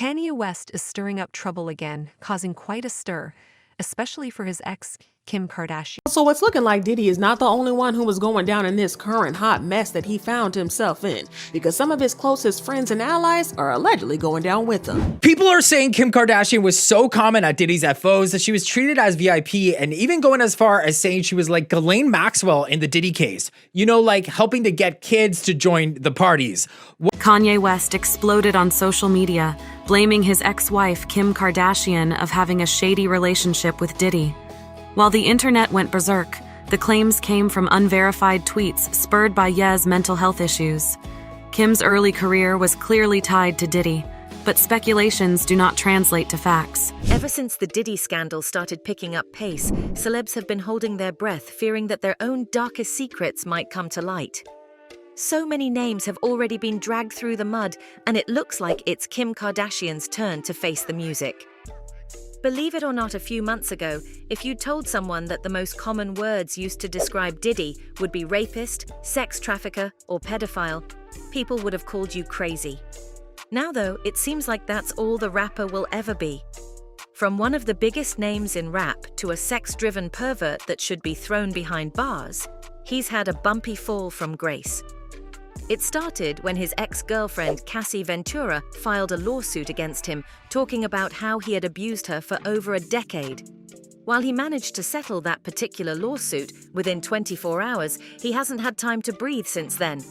Kanye West is stirring up trouble again, causing quite a stir, especially for his ex, Kim Kardashian. So it's looking like Diddy is not the only one who was going down in this current hot mess that he found himself in, because some of his closest friends and allies are allegedly going down with him. People are saying Kim Kardashian was so common at Diddy's FOs that she was treated as VIP, and even going as far as saying she was like Ghislaine Maxwell in the Diddy case. You know, like helping to get kids to join the parties. Kanye West exploded on social media, blaming his ex-wife Kim Kardashian of having a shady relationship with Diddy. While the internet went berserk, the claims came from unverified tweets spurred by Ye's mental health issues. Kim's early career was clearly tied to Diddy, but speculations do not translate to facts. Ever since the Diddy scandal started picking up pace, celebs have been holding their breath, fearing that their own darkest secrets might come to light. So many names have already been dragged through the mud, and it looks like it's Kim Kardashian's turn to face the music. Believe it or not, a few months ago, if you'd told someone that the most common words used to describe Diddy would be rapist, sex trafficker, or pedophile, people would have called you crazy. Now though, it seems like that's all the rapper will ever be. From one of the biggest names in rap to a sex-driven pervert that should be thrown behind bars, he's had a bumpy fall from grace. It started when his ex-girlfriend Cassie Ventura filed a lawsuit against him, talking about how he had abused her for over a decade. While he managed to settle that particular lawsuit within 24 hours, he hasn't had time to breathe since then.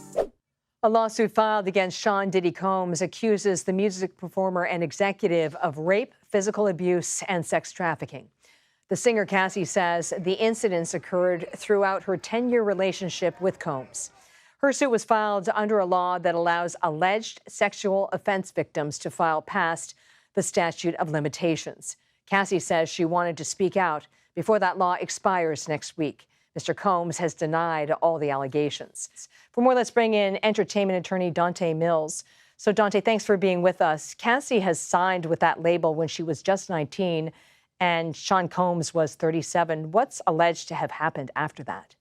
A lawsuit filed against Sean Diddy Combs accuses the music performer and executive of rape, physical abuse, and sex trafficking. The singer Cassie says the incidents occurred throughout her 10-year relationship with Combs. Her suit was filed under a law that allows alleged sexual offense victims to file past the statute of limitations. Cassie says she wanted to speak out before that law expires next week. Mr. Combs has denied all the allegations. For more, let's bring in entertainment attorney Dante Mills. So, Dante, thanks for being with us. Cassie has signed with that label when she was just 19, and Sean Combs was 37. What's alleged to have happened after that?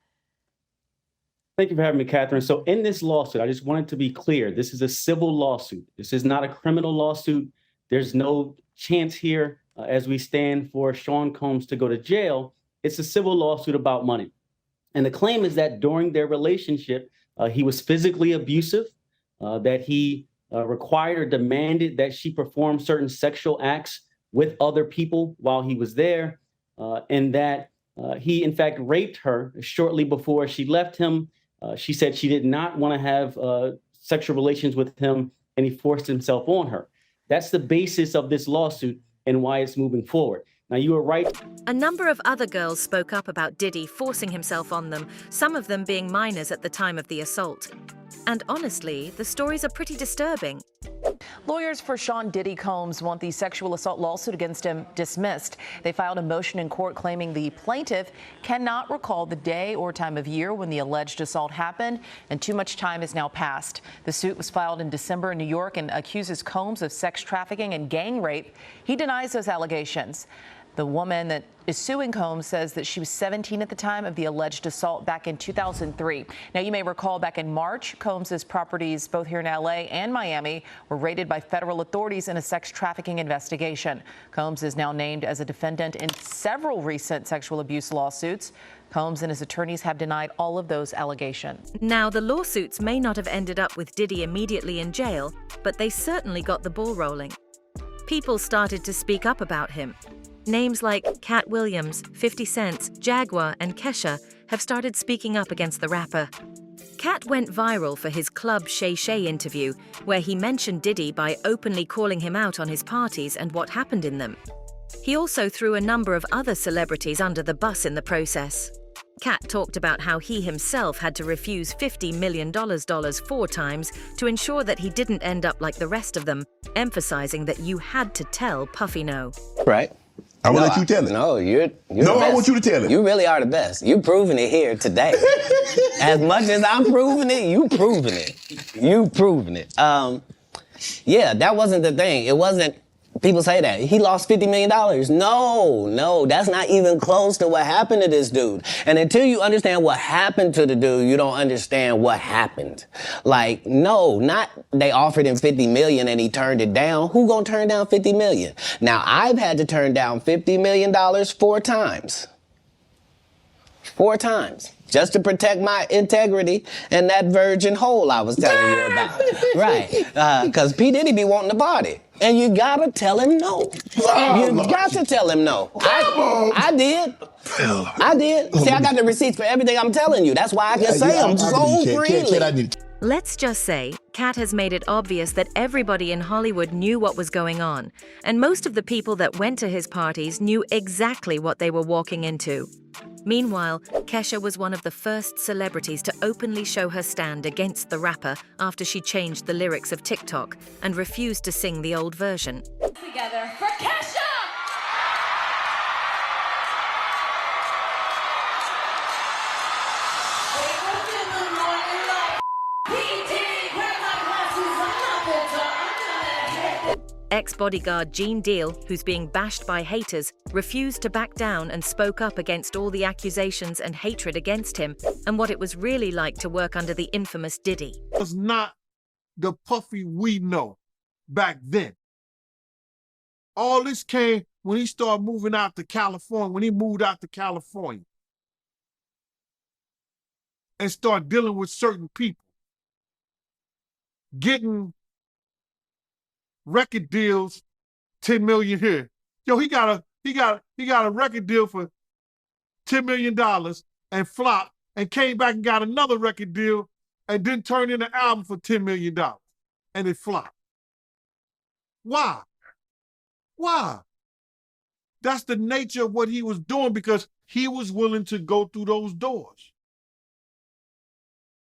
Thank you for having me, Catherine. So in this lawsuit, I just wanted to be clear. This is a civil lawsuit. This is not a criminal lawsuit. There's no chance here as we stand for Sean Combs to go to jail. It's a civil lawsuit about money. And the claim is that during their relationship, he was physically abusive, that he required or demanded that she perform certain sexual acts with other people while he was there, and that he, in fact, raped her shortly before she left him. She said she did not want to have sexual relations with him, and he forced himself on her. That's the basis of this lawsuit and why it's moving forward. Now, you are right. A number of other girls spoke up about Diddy forcing himself on them, some of them being minors at the time of the assault. And honestly, the stories are pretty disturbing. Lawyers for Sean Diddy Combs want the sexual assault lawsuit against him dismissed. They filed a motion in court claiming the plaintiff cannot recall the day or time of year when the alleged assault happened, and too much time has now passed. The suit was filed in December in New York and accuses Combs of sex trafficking and gang rape. He denies those allegations. The woman that is suing Combs says that she was 17 at the time of the alleged assault back in 2003. Now, you may recall back in March, Combs's properties, both here in L.A. and Miami, were raided by federal authorities in a sex trafficking investigation. Combs is now named as a defendant in several recent sexual abuse lawsuits. Combs and his attorneys have denied all of those allegations. Now, the lawsuits may not have ended up with Diddy immediately in jail, but they certainly got the ball rolling. People started to speak up about him. Names like Cat Williams, 50 Cent, Jaguar, and Kesha have started speaking up against the rapper. Cat went viral for his Club Shay Shay interview, where he mentioned Diddy by openly calling him out on his parties and what happened in them. He also threw a number of other celebrities under the bus in the process. Cat talked about how he himself had to refuse $50 million 4 times to ensure that he didn't end up like the rest of them, emphasizing that you had to tell Puffy no. Right. I will let you tell it. No, you're no, the best. I want you to tell it. You really are the best. You're proving it here today. As much as I'm proving it, you proving it. You proving it. Yeah, that wasn't the thing. It wasn't People say that. He lost $50 million. No, that's not even close to what happened to this dude. And until you understand what happened to the dude, you don't understand what happened. Like, no, not they offered him $50 million and he turned it down. Who gonna turn down $50 million? Now, I've had to turn down $50 million 4 times. 4 times. Just to protect my integrity and that virgin hole I was telling you about. Right. Because P. Diddy be wanting to party. And you gotta tell him no. You got to tell him no. I did. I did. See, I got the receipts for everything I'm telling you. That's why I can say them so freely. Let's just say, Kat has made it obvious that everybody in Hollywood knew what was going on, and most of the people that went to his parties knew exactly what they were walking into. Meanwhile, Kesha was one of the first celebrities to openly show her stand against the rapper after she changed the lyrics of TikTok and refused to sing the old version. Together for Kesha! Ex-bodyguard Gene Deal, who's being bashed by haters, refused to back down and spoke up against all the accusations and hatred against him and what it was really like to work under the infamous Diddy. It was not the Puffy we know back then. All this came when he started moving out to California, when he moved out to California and started dealing with certain people, getting record deals, 10 million here. Yo, he got a record deal for $10 million and flopped and came back and got another record deal and then turned in an album for $10 million and it flopped. Why? Why? That's the nature of what he was doing because he was willing to go through those doors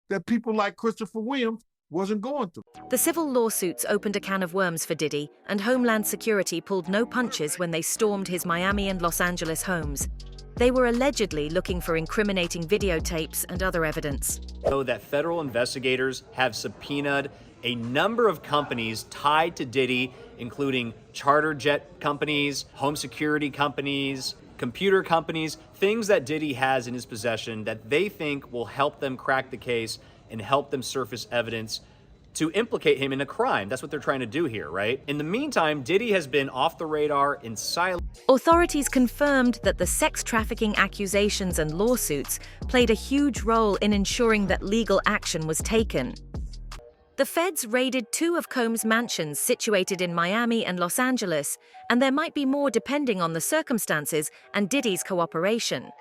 that people like Christopher Williams wasn't going through. The civil lawsuits opened a can of worms for Diddy, and Homeland Security pulled no punches when they stormed his Miami and Los Angeles homes. They were allegedly looking for incriminating videotapes and other evidence. So that federal investigators have subpoenaed a number of companies tied to Diddy, including charter jet companies, home security companies, computer companies, things that Diddy has in his possession that they think will help them crack the case and help them surface evidence to implicate him in a crime. That's what they're trying to do here, right? In the meantime, Diddy has been off the radar in silence. Authorities confirmed that the sex trafficking accusations and lawsuits played a huge role in ensuring that legal action was taken. The feds raided 2 of Combs' mansions situated in Miami and Los Angeles, and there might be more depending on the circumstances and Diddy's cooperation.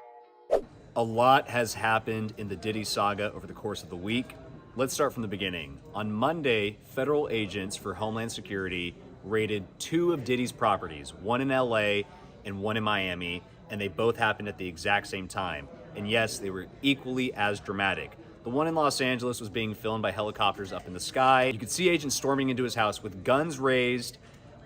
A lot has happened in the Diddy saga over the course of the week. Let's start from the beginning. On Monday, federal agents for Homeland Security raided 2 of Diddy's properties, one in LA and one in Miami, and they both happened at the exact same time. And yes, they were equally as dramatic. The one in Los Angeles was being filmed by helicopters up in the sky. You could see agents storming into his house with guns raised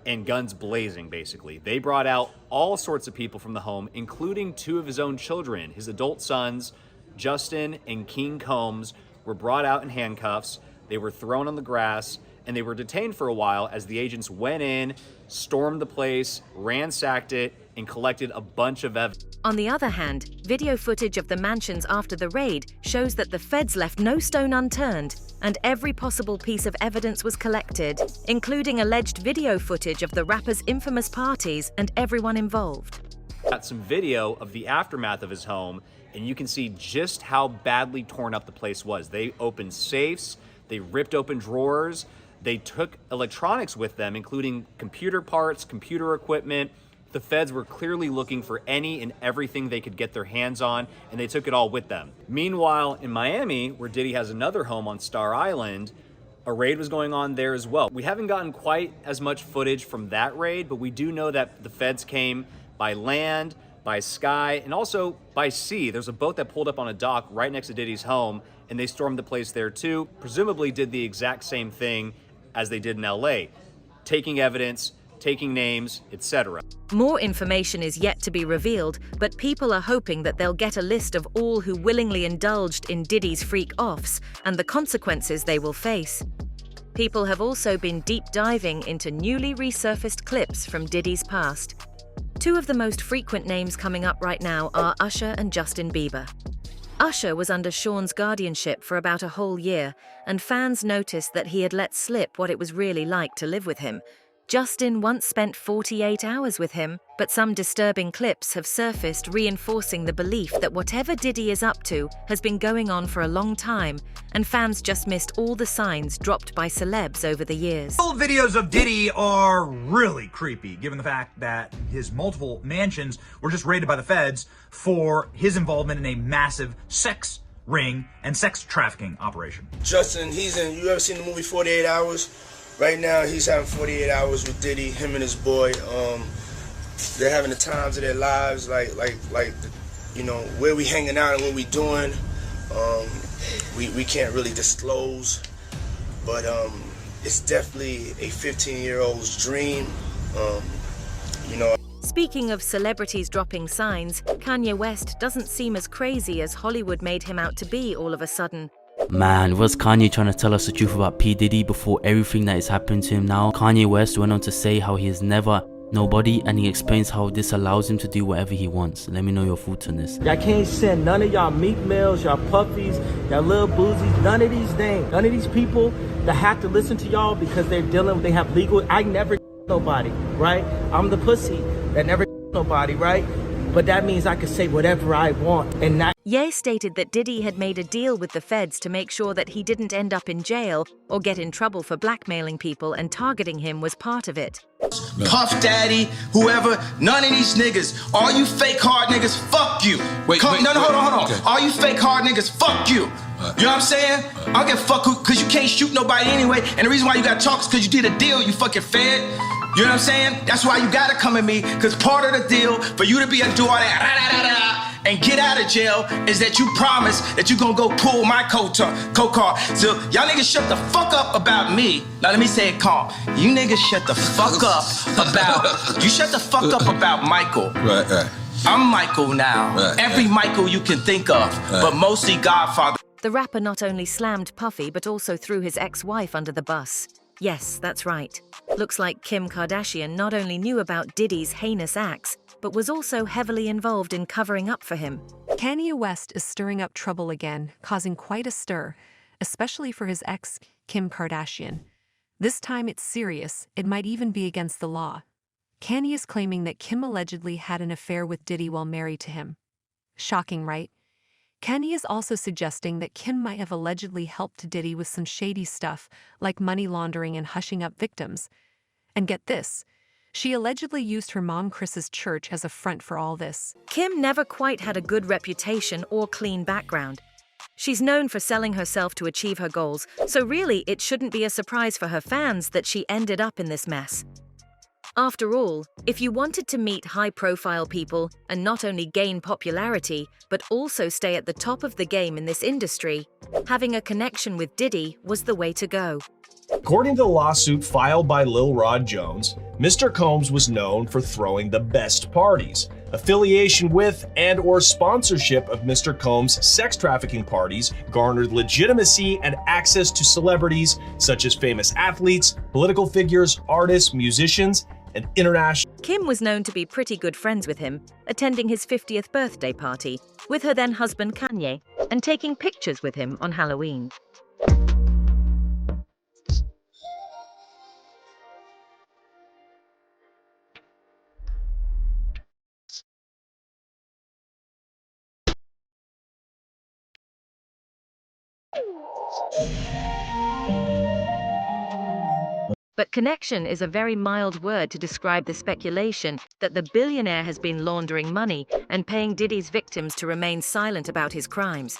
and guns blazing, basically. They brought out all sorts of people from the home, including 2 of his own children. His adult sons, Justin and King Combs, were brought out in handcuffs. They were thrown on the grass, and they were detained for a while as the agents went in, stormed the place, ransacked it, and collected a bunch of evidence. On the other hand, video footage of the mansions after the raid shows that the feds left no stone unturned, and every possible piece of evidence was collected, including alleged video footage of the rapper's infamous parties and everyone involved. Got some video of the aftermath of his home, and you can see just how badly torn up the place was. They opened safes, they ripped open drawers, they took electronics with them, including computer parts, computer equipment. The feds were clearly looking for any and everything they could get their hands on, and they took it all with them. Meanwhile, in Miami, where Diddy has another home on Star Island, a raid was going on there as well. We haven't gotten quite as much footage from that raid, but we do know that the feds came by land, by sky, and also by sea. There's a boat that pulled up on a dock right next to Diddy's home, and they stormed the place there too. Presumably did the exact same thing as they did in LA, taking evidence, taking names, etc. More information is yet to be revealed, but people are hoping that they'll get a list of all who willingly indulged in Diddy's freak-offs and the consequences they will face. People have also been deep diving into newly resurfaced clips from Diddy's past. Two of the most frequent names coming up right now are Usher and Justin Bieber. Usher was under Sean's guardianship for about a whole year, and fans noticed that he had let slip what it was really like to live with him. Justin once spent 48 hours with him, but some disturbing clips have surfaced reinforcing the belief that whatever Diddy is up to has been going on for a long time, and fans just missed all the signs dropped by celebs over the years. Old videos of Diddy are really creepy, given the fact that his multiple mansions were just raided by the feds for his involvement in a massive sex ring and sex trafficking operation. Justin, you ever seen the movie 48 Hours? Right now, he's having 48 hours with Diddy, him and his boy. They're having the times of their lives, like you know, where we hanging out and what we doing. We can't really disclose, but it's definitely a 15-year-old's dream. You know. Speaking of celebrities dropping signs, Kanye West doesn't seem as crazy as Hollywood made him out to be all of a sudden. Man, was Kanye trying to tell us the truth about P. Diddy before everything that is happening to him now? Kanye West went on to say how he is never nobody, and he explains how this allows him to do whatever he wants. Let me know your thoughts on this. Y'all can't send none of y'all meat meals, y'all puffies, y'all little boozies, none of these things. None of these people that have to listen to y'all because they have legal. I never nobody, right? I'm the pussy that never nobody, right? But that means I can say whatever I want and not. Ye stated that Diddy had made a deal with the feds to make sure that he didn't end up in jail or get in trouble for blackmailing people, and targeting him was part of it. Puff Daddy, whoever, none of these niggas, all you fake hard niggas, fuck you. Hold on. Okay. All you fake hard niggas, fuck you. You know what I'm saying? I don't give a fuck because you can't shoot nobody anyway, and the reason why you got talk is because you did a deal, you fucking fed. You know what I'm saying? That's why you gotta come at me, because part of the deal for you to be able to do all that and get out of jail is that you promise that you gonna go pull my coat card. So y'all niggas shut the fuck up about me. Now let me say it calm. You niggas shut the fuck up about Michael. Right. I'm Michael now. Every Michael you can think of, but mostly Godfather. The rapper not only slammed Puffy, but also threw his ex-wife under the bus. Yes, that's right. Looks like Kim Kardashian not only knew about Diddy's heinous acts, but was also heavily involved in covering up for him. Kanye West is stirring up trouble again, causing quite a stir, especially for his ex, Kim Kardashian. This time it's serious, it might even be against the law. Kanye is claiming that Kim allegedly had an affair with Diddy while married to him. Shocking, right? Kanye is also suggesting that Kim might have allegedly helped Diddy with some shady stuff, like money laundering and hushing up victims. And get this, she allegedly used her mom Chris's church as a front for all this. Kim never quite had a good reputation or clean background. She's known for selling herself to achieve her goals, so really it shouldn't be a surprise for her fans that she ended up in this mess. After all, if you wanted to meet high-profile people and not only gain popularity, but also stay at the top of the game in this industry, having a connection with Diddy was the way to go. According to the lawsuit filed by Lil Rod Jones, Mr. Combs was known for throwing the best parties. Affiliation with and/or sponsorship of Mr. Combs' sex trafficking parties garnered legitimacy and access to celebrities such as famous athletes, political figures, artists, musicians, and international. Kim was known to be pretty good friends with him, attending his 50th birthday party with her then husband Kanye, and taking pictures with him on Halloween. But connection is a very mild word to describe the speculation that the billionaire has been laundering money and paying Diddy's victims to remain silent about his crimes.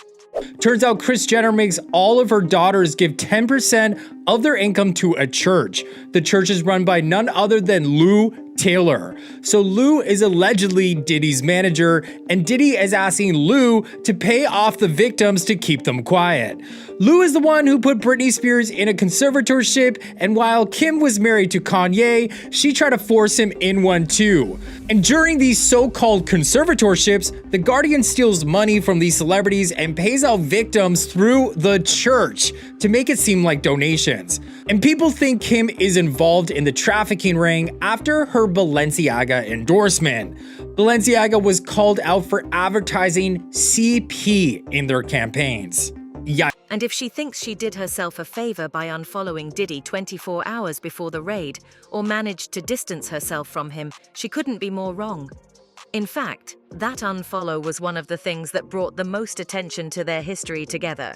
Turns out Kris Jenner makes all of her daughters give 10% of their income to a church. The church is run by none other than Lou Taylor. So Lou is allegedly Diddy's manager, and Diddy is asking Lou to pay off the victims to keep them quiet. Lou is the one who put Britney Spears in a conservatorship, and while Kim was married to Kanye, she tried to force him in one too. And during these so-called conservatorships, the Guardian steals money from these celebrities and pays out victims through the church to make it seem like donations. And people think Kim is involved in the trafficking ring after her Balenciaga endorsement. Balenciaga was called out for advertising CP in their campaigns. Yeah. And if she thinks she did herself a favor by unfollowing Diddy 24 hours before the raid, or managed to distance herself from him, she couldn't be more wrong. In fact, that unfollow was one of the things that brought the most attention to their history together.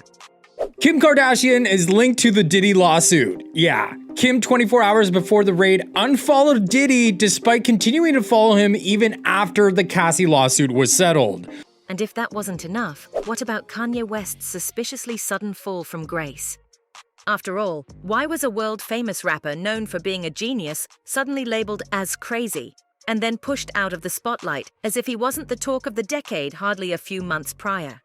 Kim Kardashian is linked to the Diddy lawsuit. Yeah, Kim 24 hours before the raid unfollowed Diddy despite continuing to follow him even after the Cassie lawsuit was settled. And if that wasn't enough, what about Kanye West's suspiciously sudden fall from grace? After all, why was a world-famous rapper known for being a genius suddenly labeled as crazy, and then pushed out of the spotlight as if he wasn't the talk of the decade hardly a few months prior?